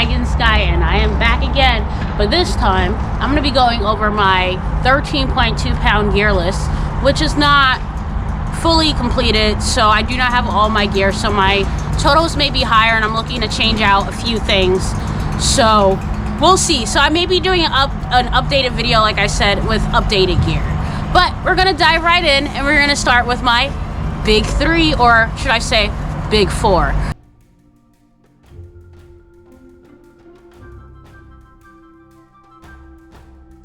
Dragonsky, and I am back again, but this time I'm going to be going over my 13.2 pound gear list, which is not fully completed, so I do not have all my gear, so my totals may be higher, and I'm looking to change out a few things, so we'll see. So I may be doing an updated video, like I said, with updated gear, but we're going to dive right in, and we're going to start with my big three, or should I say big four.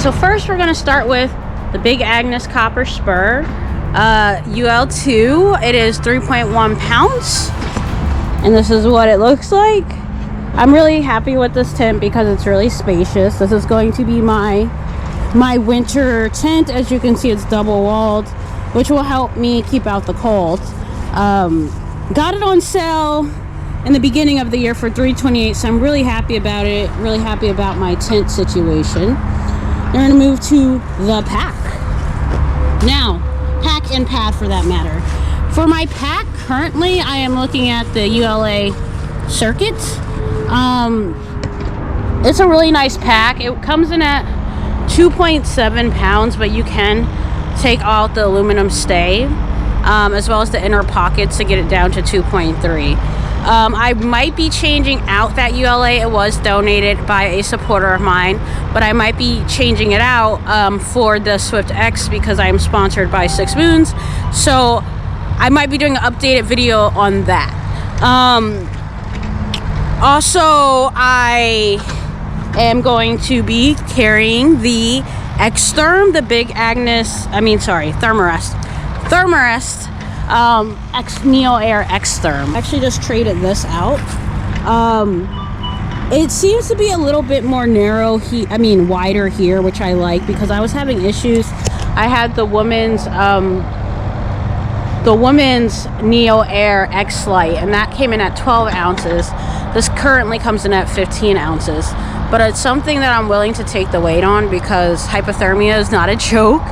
So first we're going to start with the big Agnes copper spur, UL2. It is 3.1 pounds, and this is what it looks like. I'm really happy with this tent because it's really spacious. This is going to be my winter tent. As you can see, it's double walled, which will help me keep out the cold. Got it on sale in the beginning of the year for $328, so I'm really happy about it. Really happy about my tent situation. We're going to move to the pack. Now, pack and pad for that matter. For my pack, currently I am looking at the ULA Circuit. It's a really nice pack. It comes in at 2.7 pounds, but you can take out the aluminum stay, as well as the inner pockets to get it down to 2.3. I might be changing out that ULA. It was donated by a supporter of mine, but I might be changing it out for the Swift X because I am sponsored by Six Moons. So I might be doing an updated video on that. Also, I am going to be carrying the Xtherm, the big Agnes, Therm-a-rest Neo Air Xtherm. I actually just traded this out. It seems to be a little bit more narrow, wider here, which I like because I was having issues. I had the women's Neo Air X Light, and that came in at 12 ounces. This currently comes in at 15 ounces, but it's something that I'm willing to take the weight on because hypothermia is not a joke.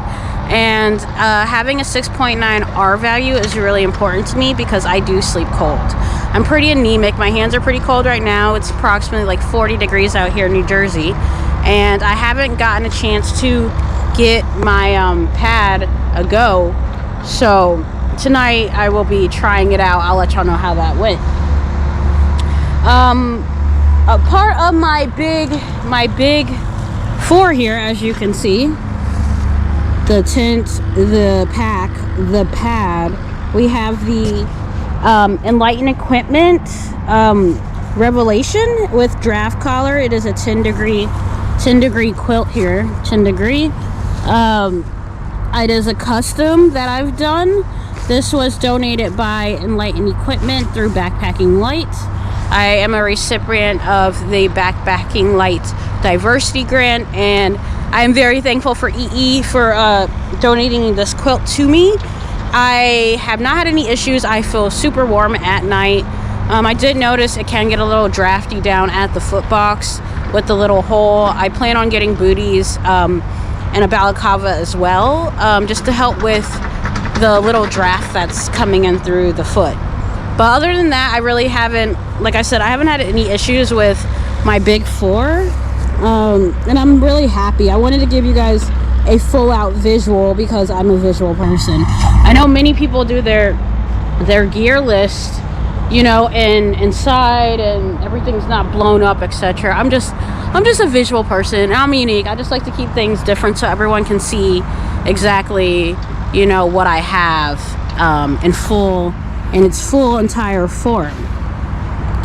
And having a 6.9 R value is really important to me because I do sleep cold. I'm pretty anemic. My hands are pretty cold right now. It's approximately like 40 degrees out here in New Jersey, and I haven't gotten a chance to get my pad a go. So tonight I will be trying it out. I'll let y'all know how that went. A part of my big four here, as you can see, the tent, the pack, the pad, we have the Enlighten Equipment Revelation with draft collar. It is a 10 degree quilt here, 10 degree. It is a custom that I've done. This was donated by Enlighten Equipment through Backpacking Light. I am a recipient of the Backpacking Light Diversity Grant, and I am very thankful for EE for donating this quilt to me. I have not had any issues. I feel super warm at night. I did notice it can get a little drafty down at the foot box with the little hole. I plan on getting booties and a balaclava as well, just to help with the little draft that's coming in through the foot. But other than that, I really haven't, like I said, I haven't had any issues with my big four. And I'm really happy. I wanted to give you guys a full out visual because I'm a visual person. I know many people do their gear list, inside and everything's not blown up, etc. I'm just a visual person. I'm unique. I just like to keep things different so everyone can see exactly, what I have in its full entire form.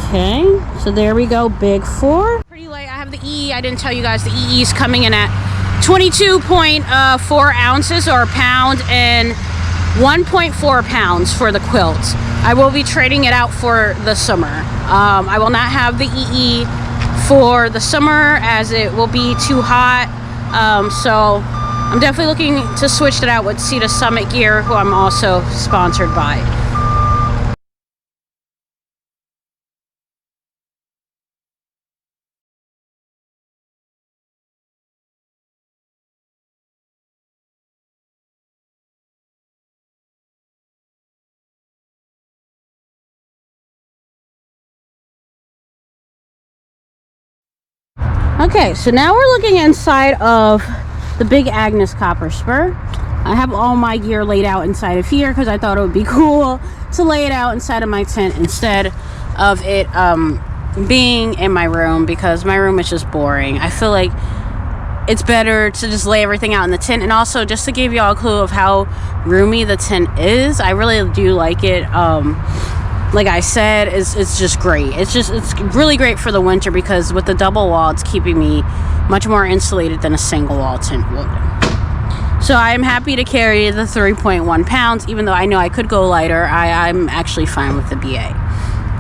Okay, so there we go, big four. Pretty light. I have the EE. I didn't tell you guys the EE is coming in at 22.4 ounces or a pound and 1.4 pounds for the quilt. I will be trading it out for the summer. I will not have the EE for the summer as it will be too hot. So I'm definitely looking to switch it out with SeatoSummit gear, who I'm also sponsored by. Okay, so now we're looking inside of the big Agnes copper spur. I have all my gear laid out inside of here because I thought it would be cool to lay it out inside of my tent instead of it being in my room, because my room is just boring. I feel like it's better to just lay everything out in the tent. And also, just to give y'all a clue of how roomy the tent is, I really do like it. Like I said, it's just great. It's really great for the winter because with the double wall, it's keeping me much more insulated than a single wall tent would. So I am happy to carry the 3.1 pounds, even though I know I could go lighter. I'm actually fine with the BA.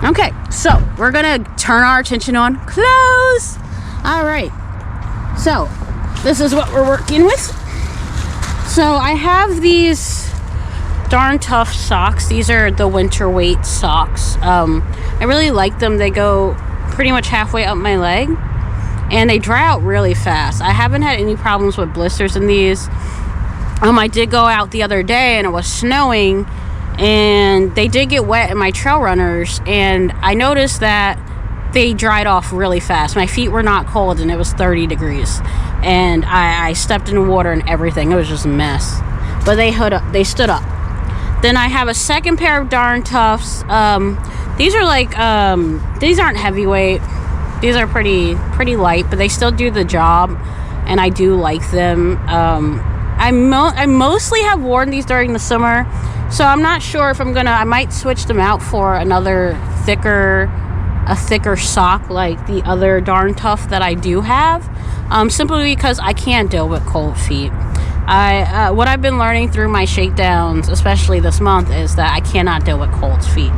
Okay, so we're gonna turn our attention on clothes. All right, so this is what we're working with. So I have these darn tough socks. These are the winter weight socks. I really like them. They go pretty much halfway up my leg and they dry out really fast. I haven't had any problems with blisters in these. I did go out the other day and it was snowing and they did get wet in my trail runners, and I noticed that they dried off really fast. My feet were not cold and it was 30 degrees and I stepped in the water and everything. It was just a mess, but they stood up. Then I have a second pair of darn toughs. These are like these aren't heavyweight. These are pretty light, but they still do the job and I do like them. I mostly have worn these during the summer, so I'm not sure if I might switch them out for another thicker sock like the other darn tough that I do have, simply because I can't deal with cold feet. What I've been learning through my shakedowns, especially this month, is that I cannot deal with cold feet.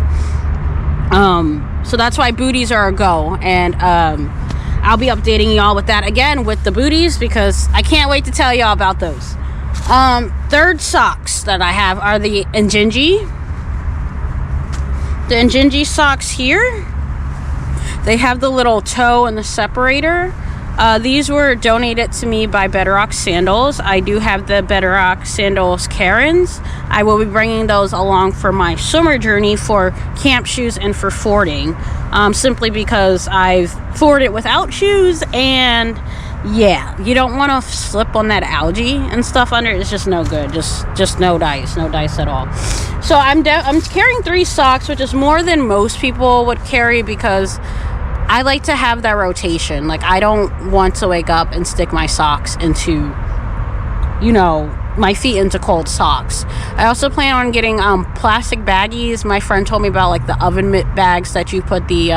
So that's why booties are a go, and I'll be updating y'all with that again with the booties because I can't wait to tell y'all about those. Third socks that I have are the Injinji. The Injinji socks here. They have the little toe and the separator. These were donated to me by Bedrock Sandals. I do have the Bedrock Sandals Karens. I will be bringing those along for my summer journey for camp shoes and for fording. Simply because I've forded without shoes, and yeah, you don't want to slip on that algae and stuff under it. It's just no good. Just no dice at all. So I'm carrying 3 socks, which is more than most people would carry because I like to have that rotation. Like, I don't want to wake up and stick my socks into, my feet into cold socks. I also plan on getting plastic baggies. My friend told me about like the oven mitt bags that you put the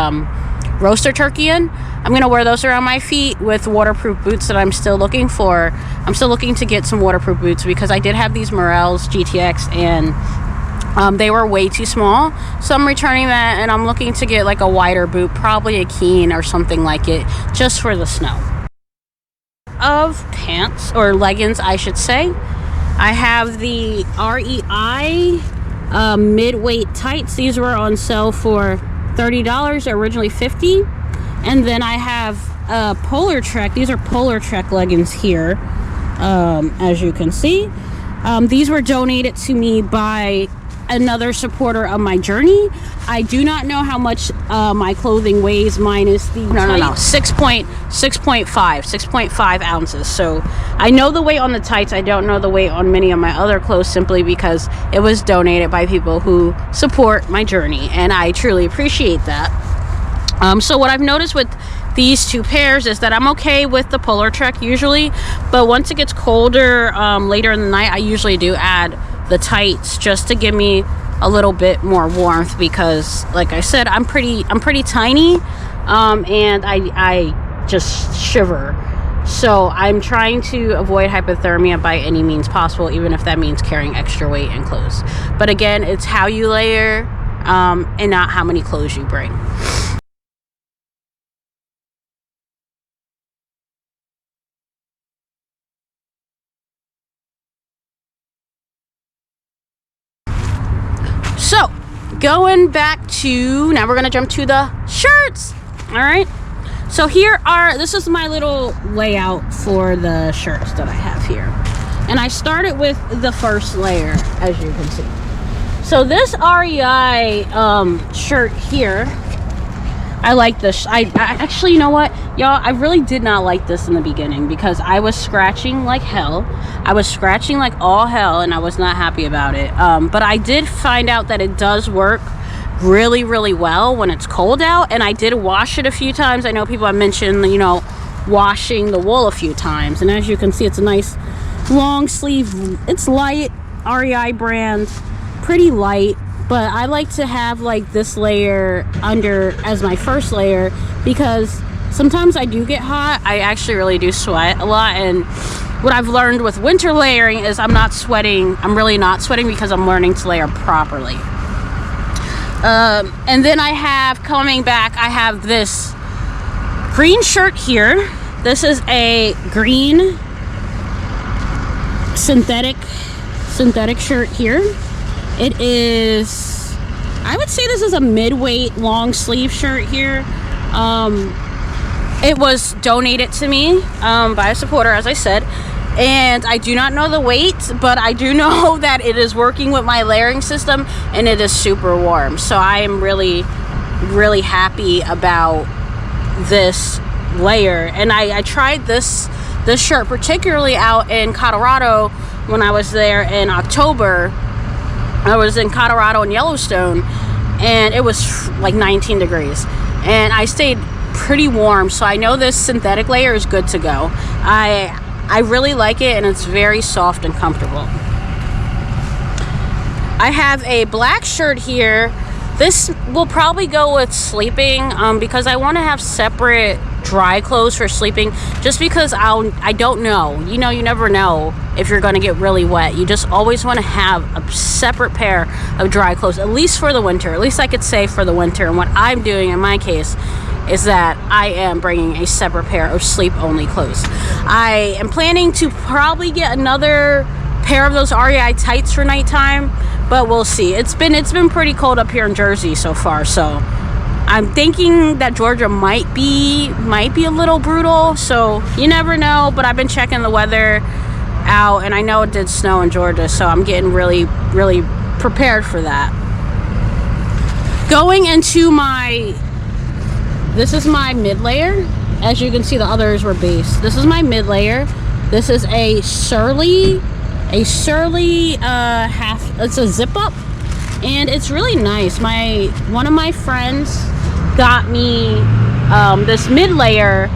roaster turkey in. I'm gonna wear those around my feet with waterproof boots that I'm still looking for. I'm still looking to get some waterproof boots because I did have these Morels GTX and they were way too small, so I'm returning that, and I'm looking to get like a wider boot, probably a Keen or something like it, just for the snow. Of pants, or leggings I should say, I have the REI midweight tights. These were on sale for $30, originally $50. And then I have Polar Trek. These are Polar Trek leggings here, as you can see. These were donated to me by another supporter of my journey. I do not know how much my clothing weighs minus the 6.5 ounces. So I know the weight on the tights. I don't know the weight on many of my other clothes, simply because it was donated by people who support my journey, and I truly appreciate that. So what I've noticed with these 2 pairs is that I'm okay with the Polar Trek usually, but once it gets colder later in the night, I usually do add the tights just to give me a little bit more warmth, because like I said, I'm pretty tiny, and I just shiver. So I'm trying to avoid hypothermia by any means possible, even if that means carrying extra weight and clothes. But again, it's how you layer and not how many clothes you bring. So, going back to, now we're going to jump to the shirts. All right. So this is my little layout for the shirts that I have here. And I started with the first layer, as you can see. So this REI shirt here I like this. I actually, you know what, y'all, I really did not like this in the beginning because I was scratching like hell. I was scratching like all hell, and I was not happy about it. But I did find out that it does work really, really well when it's cold out, and I did wash it a few times. I know people have mentioned, you know, washing the wool a few times, and as you can see, it's a nice long sleeve. It's light, REI brand, pretty light. But I like to have like this layer under as my first layer because sometimes I do get hot. I actually really do sweat a lot, and what I've learned with winter layering is I'm not sweating. I'm really not sweating because I'm learning to layer properly. And then I have, coming back, I have this green shirt here. This is a green synthetic shirt here. It is, I would say this is a mid-weight long sleeve shirt here. It was donated to me by a supporter, as I said, and I do not know the weight, but I do know that it is working with my layering system, and it is super warm. So I am really, really happy about this layer. And I tried this shirt particularly out in Colorado when I was there in October. I was in Colorado and Yellowstone, and it was like 19 degrees, and I stayed pretty warm, so I know this synthetic layer is good to go. I really like it, and it's very soft and comfortable. I have a black shirt here. This will probably go with sleeping because I want to have separate dry clothes for sleeping, just because I don't know, you know, you never know if you're going to get really wet. You just always want to have a separate pair of dry clothes, at least for the winter. At least I could say for the winter. And what I'm doing in my case is that I am bringing a separate pair of sleep only clothes. I am planning to probably get another pair of those REI tights for nighttime, but we'll see. It's been pretty cold up here in Jersey so far, so I'm thinking that Georgia might be a little brutal, so you never know. But I've been checking the weather out, and I know it did snow in Georgia, so I'm getting really, really prepared for that. Going into this is my mid layer. As you can see, the others were base. This is my mid layer. This is a surly half. It's a zip up, and it's really nice. One of my friends got me this mid layer.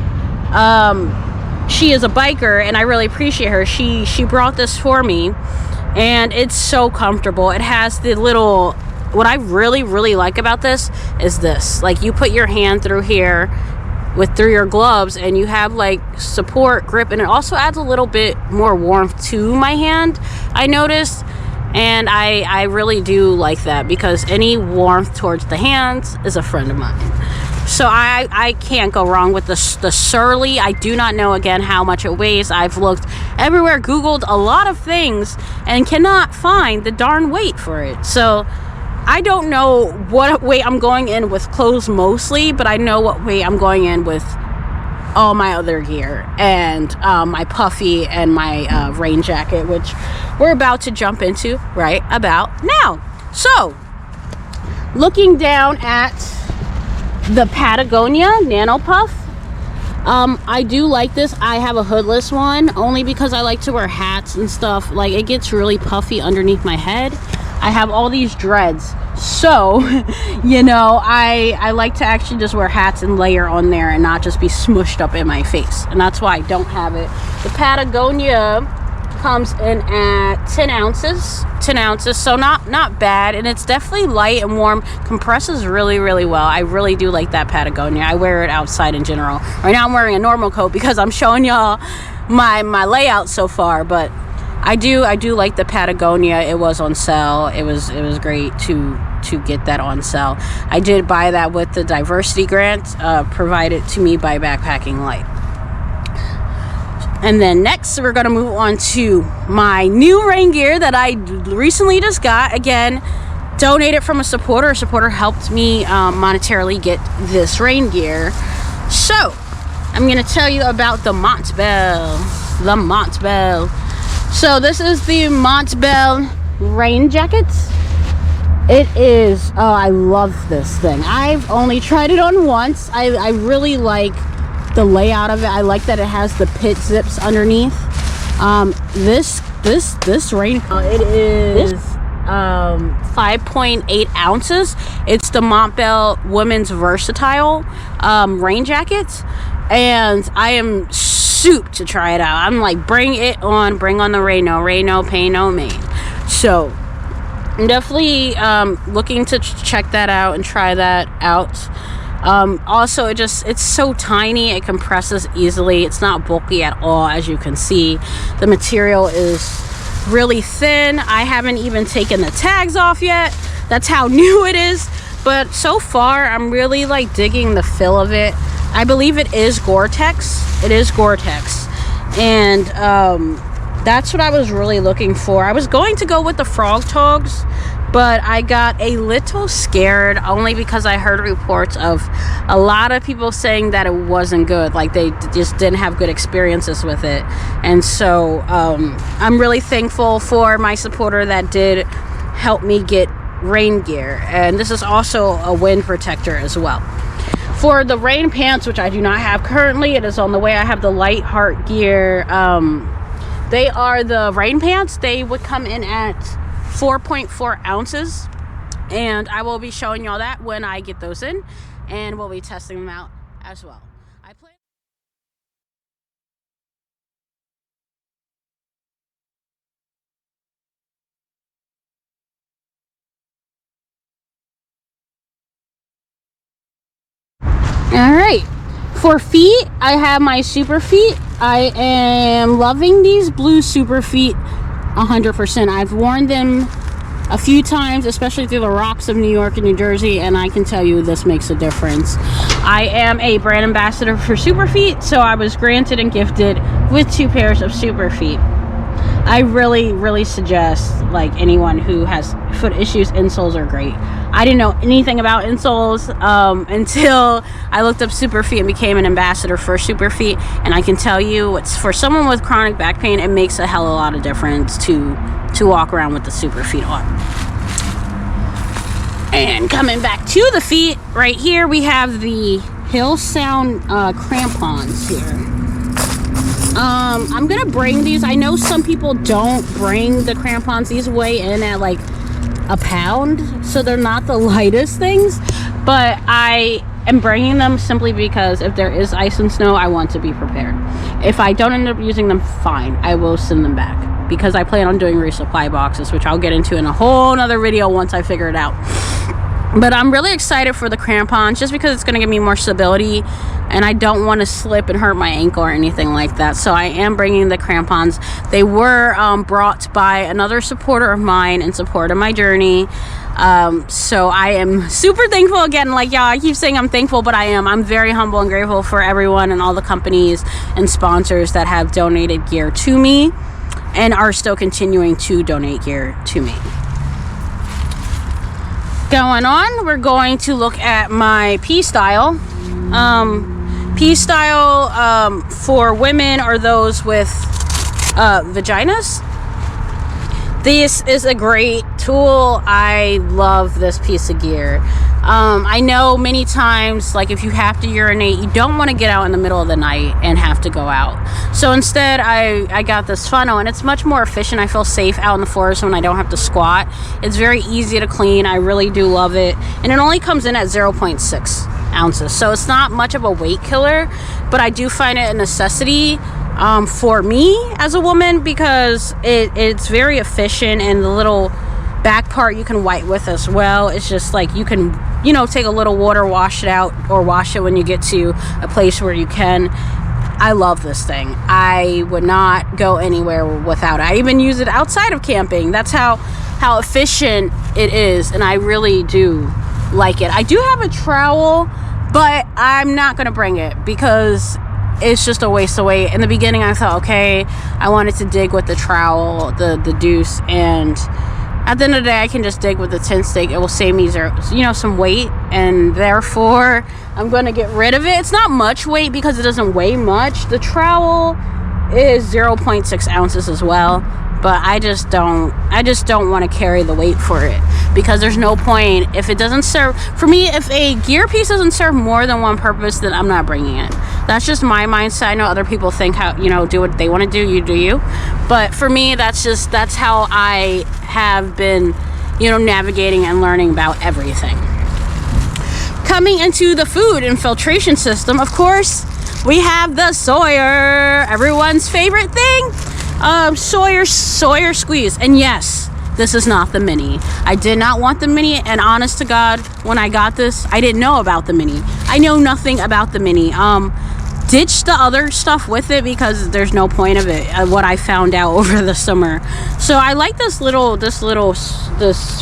She is a biker, and I really appreciate her. She brought this for me, and it's so comfortable. It has the little, what I really, really like about this is this, like, you put your hand through here through your gloves, and you have like support grip, and it also adds a little bit more warmth to my hand, I noticed. And I really do like that, because any warmth towards the hands is a friend of mine. So I can't go wrong with the Surly. I do not know, again, how much it weighs. I've looked everywhere, Googled a lot of things, and cannot find the darn weight for it. So I don't know what weight I'm going in with clothes mostly, but I know what weight I'm going in with all my other gear, and my puffy and my rain jacket, which we're about to jump into right about now. So, looking down at the Patagonia Nano Puff, I do like this. I have a hoodless one only because I like to wear hats and stuff. Like, it gets really puffy underneath my head. I have all these dreads, so you know, I like to actually just wear hats and layer on there and not just be smushed up in my face, and that's why I don't have it. The Patagonia comes in at 10 ounces, so not bad, and it's definitely light and warm, compresses really, really well. I really do like that Patagonia. I wear it outside in general. Right now I'm wearing a normal coat because I'm showing y'all my layout so far, but I do like the Patagonia. It was on sale. It was great to get that on sale. I did buy that with the diversity grant provided to me by Backpacking Light. And then next, we're going to move on to my new rain gear that I recently just got. Again, donated from a supporter. A supporter helped me monetarily get this rain gear. So, I'm going to tell you about the Montbell. So, this is the Montbell rain jacket. It is, oh, I love this thing. I've only tried it on once. I really like the layout of it. I like that it has the pit zips underneath. This raincoat, it is 5.8 ounces. It's the Montbell Women's Versatile rain jacket, and I am souped to try it out. I'm like, bring it on, bring on the rain, no pain, no me. So I'm definitely looking to check that out and try that out. Also, it's so tiny, it compresses easily. It's not bulky at all, as you can see. The material is really thin. I haven't even taken the tags off yet. That's how new it is. But so far, I'm really like digging the feel of it. I believe it is Gore-Tex. It is Gore-Tex. And that's what I was really looking for. I was going to go with the frog togs, but I got a little scared only because I heard reports of a lot of people saying that it wasn't good. Like they just didn't have good experiences with it. And so I'm really thankful for my supporter that did help me get rain gear. And this is also a wind protector as well. For the rain pants, which I do not have currently, it is on the way. I have the Light Heart gear. They are the rain pants. They would come in at 4.4 ounces, and I will be showing y'all that when I get those in, and we'll be testing them out as well. All right, for feet, I have my Superfeet. I am loving these blue Superfeet 100%. I've worn them a few times, especially through the rocks of New York and New Jersey, and I can tell you this makes a difference. I am a brand ambassador for Superfeet, so I was granted and gifted with 2 pairs of Superfeet. I really suggest, like, anyone who has foot issues, insoles are great. I didn't know anything about insoles until I looked up Superfeet and became an ambassador for Superfeet, and I can tell you, it's for someone with chronic back pain, it makes a hell of a lot of difference to walk around with the Superfeet on. And coming back to the feet, right here we have the Hill Sound crampons here. I'm gonna bring these. I know some people don't bring the crampons. These weigh in at like a pound, so they're not the lightest things, but I am bringing them simply because if there is ice and snow, I want to be prepared. If I don't end up using them, fine, I will send them back, because I plan on doing resupply boxes, which I'll get into in a whole nother video once I figure it out. But I'm really excited for the crampons, just because it's going to give me more stability, and I don't want to slip and hurt my ankle or anything like that. So I am bringing the crampons. They were brought by another supporter of mine in support of my journey. So I am super thankful again. Like, y'all, I keep saying I'm thankful, but I'm very humble and grateful for everyone and all the companies and sponsors that have donated gear to me and are still continuing to donate gear to me. Going on, we're going to look at my pStyle. pStyle for women or those with vaginas. This is a great tool. I love this piece of gear. I know many times, like, if you have to urinate, you don't want to get out in the middle of the night and have to go out. So instead, I got this funnel, and it's much more efficient. I feel safe out in the forest when I don't have to squat. It's very easy to clean. I really do love it. And it only comes in at 0.6 ounces. So it's not much of a weight killer, but I do find it a necessity for me as a woman, because it's very efficient, and the little back part you can wipe with as well. It's just like you can, you know, take a little water, wash it out, or wash it when you get to a place where you can. I love this thing. I would not go anywhere without it. I even use it outside of camping. That's how efficient it is, and I really do like it. I do have a trowel, but I'm not going to bring it because it's just a waste of weight. In the beginning, I thought, okay, I wanted to dig with the trowel, the deuce, and at the end of the day, I can just dig with the tent stake. It will save me some weight, and therefore I'm going to get rid of it. It's not much weight because it doesn't weigh much. The trowel is 0.6 ounces as well, but I just don't want to carry the weight for it, because there's no point if it doesn't serve, for me, if a gear piece doesn't serve more than one purpose, then I'm not bringing it. That's just my mindset. I know other people think how, you know, do what they want to do, you do you, but for me, that's how I have been, you know, navigating and learning about everything. Coming into the food and filtration system, of course, we have the Sawyer, everyone's favorite thing, Sawyer Squeeze. And yes, this is not the mini. I did not want the mini, and honest to God, when I got this, I didn't know about the mini. I know nothing about the mini. Ditched the other stuff with it because there's no point of it, what I found out over the summer. So I like this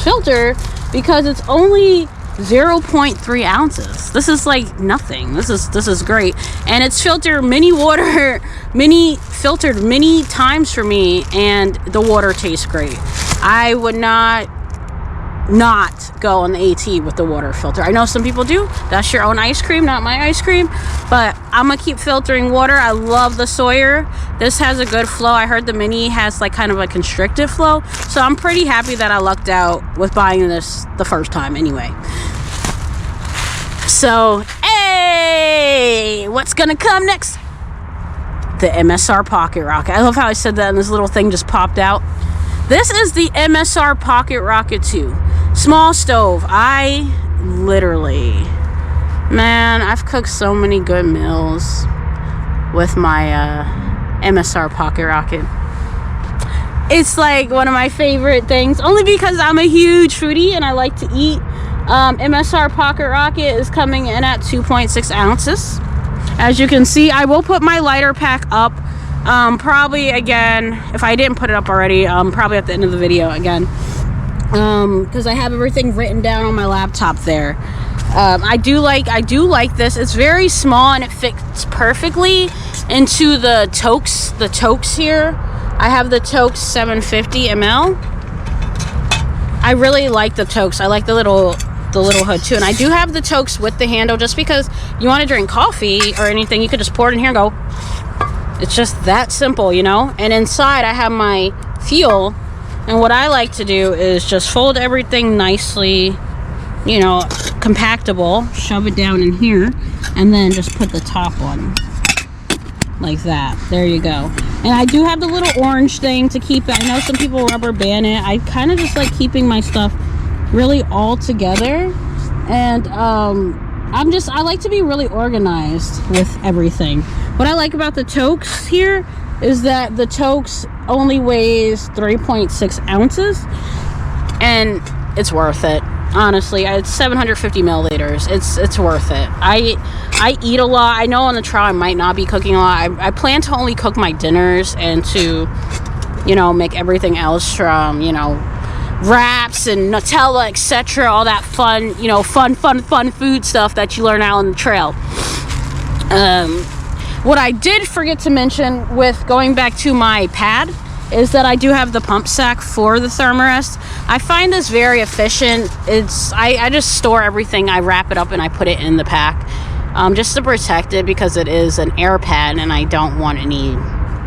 filter because it's only 0.3 ounces. This is like nothing. This is great, and it's filtered mini times for me, and the water tastes great. I would not go on the AT with the water filter. I know some people do. That's your own ice cream, not my ice cream, but I'm gonna keep filtering water. I love the Sawyer. This has a good flow. I heard the mini has like kind of a constricted flow, so I'm pretty happy that I lucked out with buying this the first time anyway. So, hey, what's gonna come next? The MSR Pocket Rocket. I love how I said that and this little thing just popped out. This is the MSR Pocket Rocket 2. Small stove. I literally, man, I've cooked so many good meals with my MSR Pocket Rocket. It's like one of my favorite things, only because I'm a huge foodie and I like to eat. MSR Pocket Rocket is coming in at 2.6 ounces. As you can see, I will put my lighter pack up. Probably again, if I didn't put it up already, probably at the end of the video again, because I have everything written down on my laptop there. I do like this. It's very small and it fits perfectly into the Toaks here. I have the Toaks 750 ml. I really like the Toaks. I like the little hood too, and I do have the Toaks with the handle, just because you want to drink coffee or anything, you could just pour it in here and go. It's just that simple, you know. And inside I have my fuel, and what I like to do is just fold everything nicely, you know, compactable, shove it down in here, and then just put the top on like that. There you go. And I do have the little orange thing to keep it. I know some people rubber band it. I kind of just like keeping my stuff really all together, and I like to be really organized with everything. What I like about the Toaks here is that the Toaks only weighs 3.6 ounces, and it's worth it. Honestly, it's 750 milliliters. It's worth it. I eat a lot. I know on the trail I might not be cooking a lot. I plan to only cook my dinners and to, you know, make everything else from, you know, wraps and Nutella, etc. All that fun, you know, fun food stuff that you learn out on the trail. What I did forget to mention with going back to my pad is that I do have the pump sack for the Therm-a-rest. I find this very efficient. I just store everything, I wrap it up, and I put it in the pack, just to protect it, because it is an air pad and I don't want any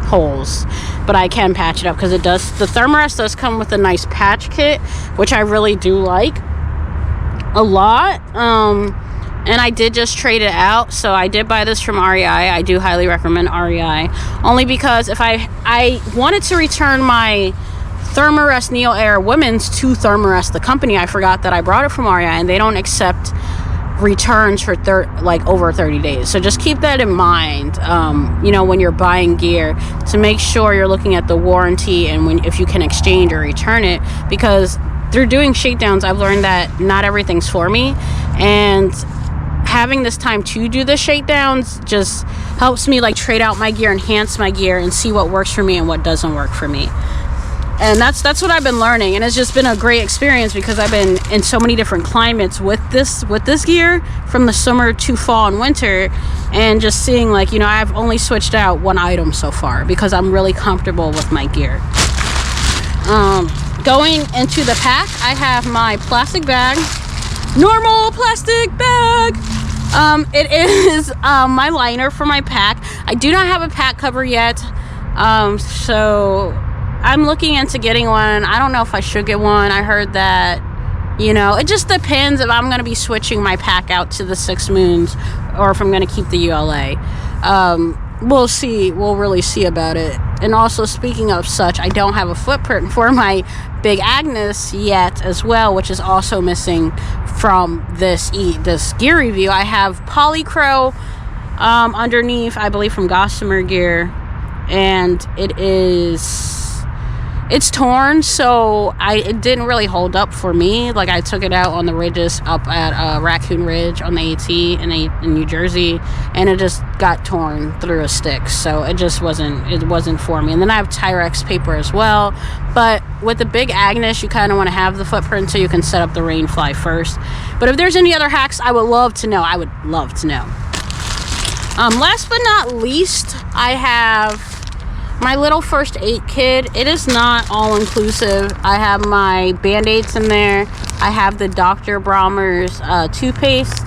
holes, but I can patch it up, because the Therm-a-rest does come with a nice patch kit, which I really do like a lot. And I did just trade it out, so I did buy this from REI. I do highly recommend REI, only because if I wanted to return my Therm-a-rest Neo Air Women's to Therm-a-rest, the company, I forgot that I brought it from REI, and they don't accept returns for over 30 days. So just keep that in mind, you know, when you're buying gear, to make sure you're looking at the warranty and if you can exchange or return it, because through doing shakedowns, I've learned that not everything's for me, and having this time to do the shakedowns just helps me like trade out my gear, enhance my gear, and see what works for me and what doesn't work for me. And that's what I've been learning, and it's just been a great experience, because I've been in so many different climates with this gear, from the summer to fall and winter, and just seeing, like, you know, I've only switched out one item so far because I'm really comfortable with my gear. Going into the pack, I have my plastic bag, normal plastic bag. It is my liner for my pack. I do not have a pack cover yet, so I'm looking into getting one. I don't know if I should get one. I heard that, you know, it just depends if I'm going to be switching my pack out to the 6 Moons or if I'm going to keep the ULA. We'll see. We'll really see about it. And also, speaking of such, I don't have a footprint for my big Agnes yet as well, which is also missing from this gear review. I have Polycro underneath, I believe from Gossamer Gear, and it's torn, so it didn't really hold up for me. Like, I took it out on the ridges up at Raccoon Ridge on the AT in New Jersey, and it just got torn through a stick, so it just wasn't for me. And then I have Tyrex paper as well, but with the big Agnes, you kind of want to have the footprint so you can set up the Rainfly first. But if there's any other hacks, I would love to know. Last but not least, I have my little first aid kit. It is not all inclusive. I have my Band-Aids in there. I have the Dr. Brommer's toothpaste.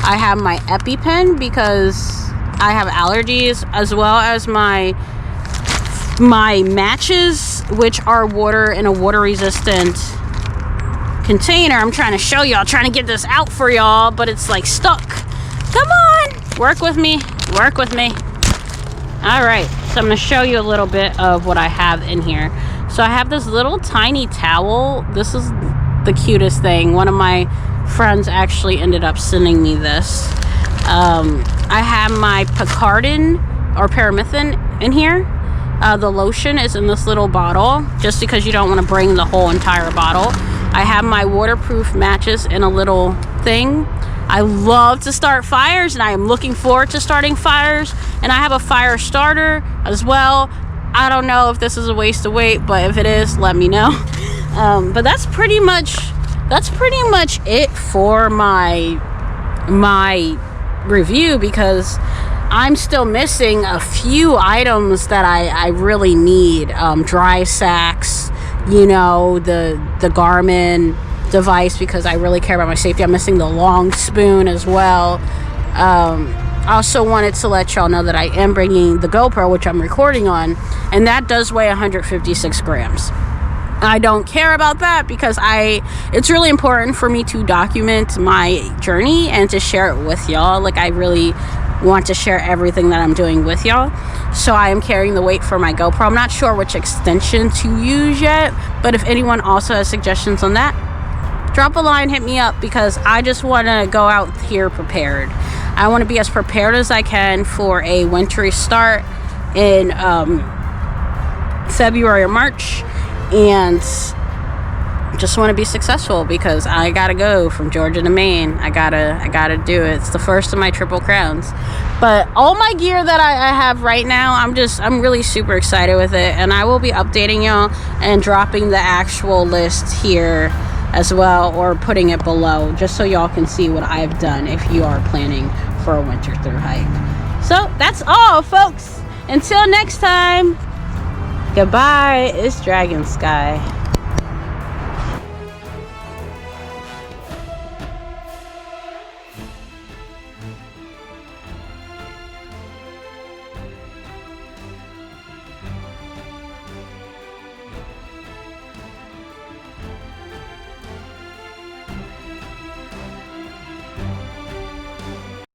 I have my EpiPen because I have allergies, as well as my matches, which are in a water resistant container. I'm trying to show y'all, trying to get this out for y'all, but it's like stuck. Come on, work with me. All right, so I'm going to show you a little bit of what I have in here. So I have this little tiny towel. This is the cutest thing. One of my friends actually ended up sending me this. I have my Picardin or Paramethrin in here. The lotion is in this little bottle, just because you don't want to bring the whole entire bottle. I have my waterproof matches in a little thing. I love to start fires, and I am looking forward to starting fires. And I have a fire starter as well. I don't know if this is a waste of weight, but if it is, let me know. But that's pretty much it for my review, because I'm still missing a few items that I really need. Dry sacks, you know, the Garmin device, because I really care about my safety. I'm missing the long spoon as well. I also wanted to let y'all know that I am bringing the GoPro, which I'm recording on, and that does weigh 156 grams. I don't care about that because it's really important for me to document my journey and to share it with y'all. Like, I really want to share everything that I'm doing with y'all. So I am carrying the weight for my GoPro. I'm not sure which extension to use yet, but if anyone also has suggestions on that, drop a line, hit me up, because I just want to go out here prepared. I want to be as prepared as I can for a wintry start in February or March, and just want to be successful, because I gotta go from Georgia to Maine. I gotta do it. It's the first of my Triple Crowns. But all my gear that I have right now, I'm really super excited with it, and I will be updating y'all and dropping the actual list here as well, or putting it below, just so y'all can see what I've done if you are planning for a winter thru hike. So that's all, folks. Until next time, goodbye. It's Dragonsky.